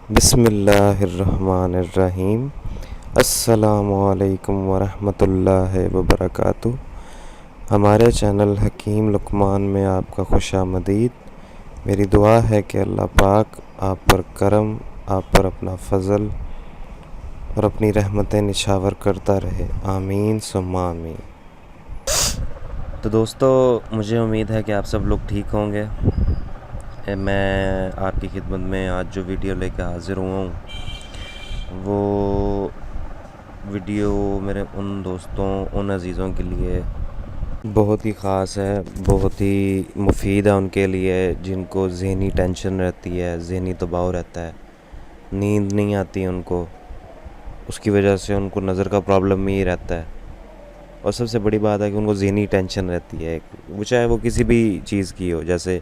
بسم اللہ الرحمن الرحیم۔ السلام علیکم ورحمۃ اللہ وبرکاتہ۔ ہمارے چینل حکیم لقمان میں آپ کا خوش آمدید۔ میری دعا ہے کہ اللہ پاک آپ پر کرم، آپ پر اپنا فضل اور اپنی رحمتیں نچھاور کرتا رہے، آمین ثم آمین۔ تو دوستو، مجھے امید ہے کہ آپ سب لوگ ٹھیک ہوں گے۔ میں آپ کی خدمت میں آج جو ویڈیو لے کے حاضر ہوا ہوں وہ ویڈیو میرے ان دوستوں، ان عزیزوں کے لیے بہت ہی خاص ہے، بہت ہی مفید ہے ان کے لیے جن کو ذہنی ٹینشن رہتی ہے، ذہنی دباؤ رہتا ہے، نیند نہیں آتی ان کو، اس کی وجہ سے ان کو نظر کا پرابلم ہی رہتا ہے، اور سب سے بڑی بات ہے کہ ان کو ذہنی ٹینشن رہتی ہے، وہ چاہے وہ کسی بھی چیز کی ہو، جیسے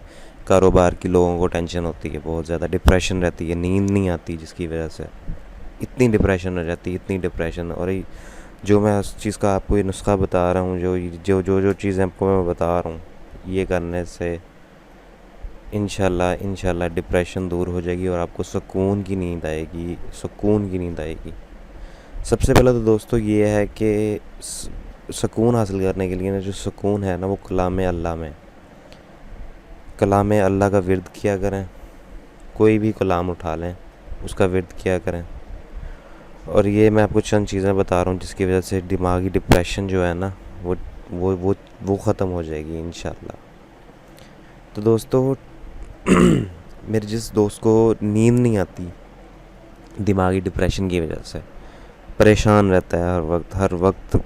کاروبار کی لوگوں کو ٹینشن ہوتی ہے، بہت زیادہ ڈپریشن رہتی ہے، نیند نہیں آتی، جس کی وجہ سے اتنی ڈپریشن ہو جاتی ہے، اتنی ڈپریشن۔ اور جو میں اس چیز کا آپ کو یہ نسخہ بتا رہا ہوں، جو چیزیں آپ کو میں بتا رہا ہوں، یہ کرنے سے انشاءاللہ ڈپریشن دور ہو جائے گی اور آپ کو سکون کی نیند آئے گی، سکون کی نیند آئے گی۔ سب سے پہلے تو دوستو یہ ہے کہ سکون حاصل کرنے کے لیے نا، جو سکون ہے نا، وہ کلام اللہ میں، کلام اللہ کا ورد کیا کریں، کوئی بھی کلام اٹھا لیں، اس کا ورد کیا کریں۔ اور یہ میں آپ کو چند چیزیں بتا رہا ہوں جس کی وجہ سے دماغی ڈپریشن جو ہے نا وہ ختم ہو جائے گی انشاءاللہ۔ تو دوستو، میرے جس دوست کو نیند نہیں آتی دماغی ڈپریشن کی وجہ سے، پریشان رہتا ہے، ہر وقت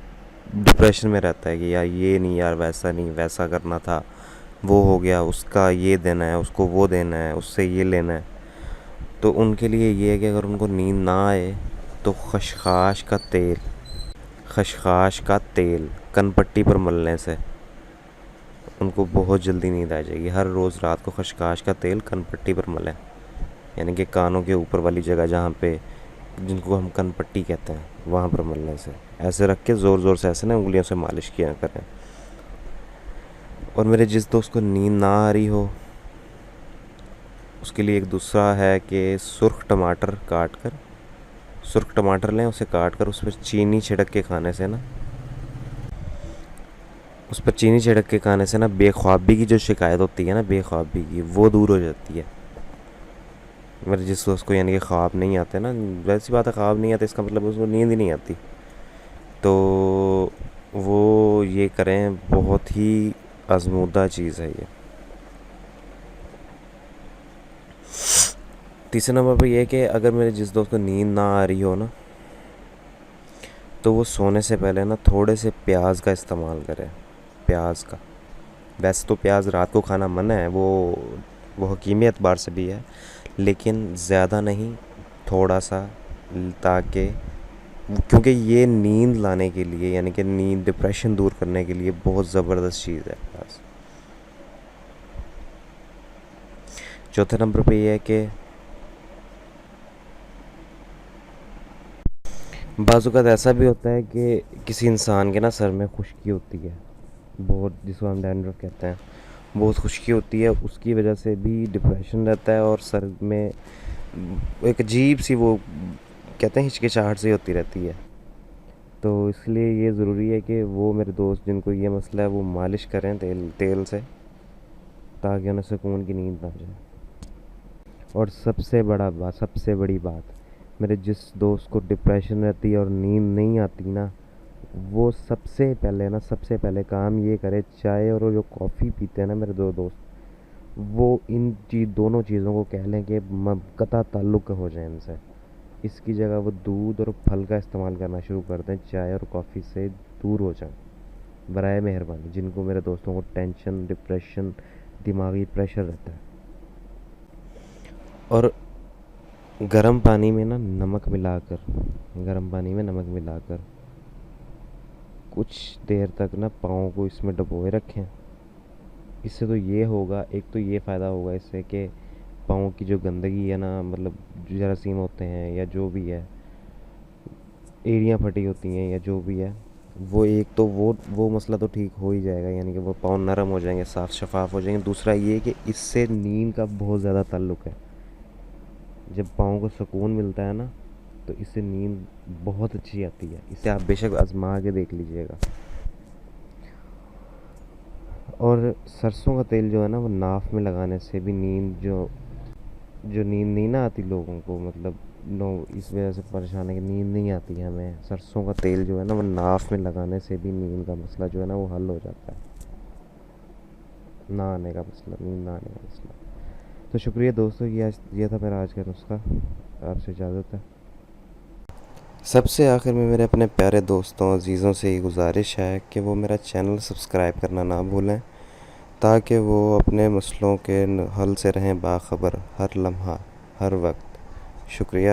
ڈپریشن میں رہتا ہے کہ یار یہ نہیں، یار ویسا نہیں، ویسا کرنا تھا، وہ ہو گیا، اس کا یہ دینا ہے، اس کو وہ دینا ہے، اس سے یہ لینا ہے، تو ان کے لیے یہ ہے کہ اگر ان کو نیند نہ آئے تو خشخاش کا تیل کن پٹی پر ملنے سے ان کو بہت جلدی نیند آ جائے گی۔ ہر روز رات کو خشخاش کا تیل کن پٹی پر ملیں، یعنی کہ کانوں کے اوپر والی جگہ جہاں پہ، جن کو ہم کن پٹی کہتے ہیں، وہاں پر ملنے سے ایسے رکھ کے زور زور سے ایسے نا انگلیوں سے مالش کیا کریں۔ اور میرے جس دوست کو نیند نہ آ رہی ہو اس کے لیے ایک دوسرا ہے کہ سرخ ٹماٹر لیں، اسے کاٹ کر اس پہ چینی چھڑک کے کھانے سے نا بے خوابی کی جو شکایت ہوتی ہے نا، بے خوابی کی، وہ دور ہو جاتی ہے۔ میرے جس دوست کو یعنی کہ خواب نہیں آتے نا، ویسی بات ہے، خواب نہیں آتے اس کا مطلب اس کو نیند ہی نہیں آتی، تو وہ یہ کریں، بہت ہی آزمودہ چیز ہے یہ۔ تیسرے نمبر پہ یہ کہ اگر میرے جس دوست کو نیند نہ آ رہی ہو نا، تو وہ سونے سے پہلے نا تھوڑے سے پیاز کا استعمال کرے، پیاز کا۔ ویسے تو پیاز رات کو کھانا منع ہے، وہ حکیمی اعتبار سے بھی ہے، لیکن زیادہ نہیں، تھوڑا سا، تاکہ کیونکہ یہ نیند لانے کے لیے، یعنی کہ نیند، ڈپریشن دور کرنے کے لیے بہت زبردست چیز ہے پیاز۔ چوتھے نمبر پہ یہ ہے کہ بعض اوقات ایسا بھی ہوتا ہے کہ کسی انسان کے نا سر میں خشکی ہوتی ہے، بہت، جس کو ہم ڈینڈرف کہتے ہیں، بہت خشکی ہوتی ہے، اس کی وجہ سے بھی ڈپریشن رہتا ہے، اور سر میں ایک عجیب سی، وہ کہتے ہیں ہچکچاہٹ سی ہوتی رہتی ہے۔ تو اس لیے یہ ضروری ہے کہ وہ میرے دوست جن کو یہ مسئلہ ہے وہ مالش کریں تیل سے، تاکہ انہیں سکون کی نیند نہ جائے۔ اور سب سے بڑی بات، میرے جس دوست کو ڈپریشن رہتی ہے اور نیند نہیں آتی نا، وہ سب سے پہلے کام یہ کرے، چائے اور جو کافی پیتے ہیں نا میرے دو دوست، وہ ان دونوں چیزوں کو کہہ لیں کہ قطع تعلق ہو جائے ان سے، اس کی جگہ وہ دودھ اور پھل کا استعمال کرنا شروع کر دیں، چائے اور کافی سے دور ہو جائیں برائے مہربانی، جن کو میرے دوستوں کو ٹینشن، ڈپریشن، دماغی پریشر رہتا ہے۔ اور گرم پانی میں نمک ملا کر کچھ دیر تک پاؤں کو اس میں ڈبوئے رکھیں۔ اس سے تو یہ ہوگا، ایک تو یہ فائدہ ہوگا اس سے کہ پاؤں کی جو گندگی ہے نا، مطلب جو جراثیم ہوتے ہیں یا جو بھی ہے، ایڑیاں پھٹی ہوتی ہیں یا جو بھی ہے، وہ ایک تو وہ مسئلہ تو ٹھیک ہو ہی جائے گا، یعنی کہ وہ پاؤں نرم ہو جائیں گے، صاف شفاف ہو جائیں گے۔ دوسرا یہ کہ اس سے نیند کا بہت زیادہ تعلق ہے، جب پاؤں کو سکون ملتا ہے نا تو اس سے نیند بہت اچھی آتی ہے. اسے آپ بے شک آزما کے دیکھ لیجیے گا. اور سرسوں کا تیل جو ہے نا وہ ناف میں لگانے سے بھی نیند جو نیند نہیں نہ آتی لوگوں کو، مطلب اس وجہ سے پریشان ہے کہ نیند نہیں آتی ہے ہمیں، سرسوں کا تیل جو ہے نا وہ ناف میں لگانے سے بھی نیند کا مسئلہ جو ہے نا وہ حل ہو جاتا ہے. نہ آنے کا مسئلہ، نیند نہ آنے کا مسئلہ. تو شکریہ دوستوں، یہ تھا میرا آج کا نسخہ. آپ سے اجازت ہے. سب سے آخر میں میرے اپنے پیارے دوستوں عزیزوں سے یہ گزارش ہے کہ وہ میرا چینل سبسکرائب کرنا نہ بھولیں، تاکہ وہ اپنے مسئلوں کے حل سے رہیں باخبر ہر لمحہ ہر وقت. شکریہ.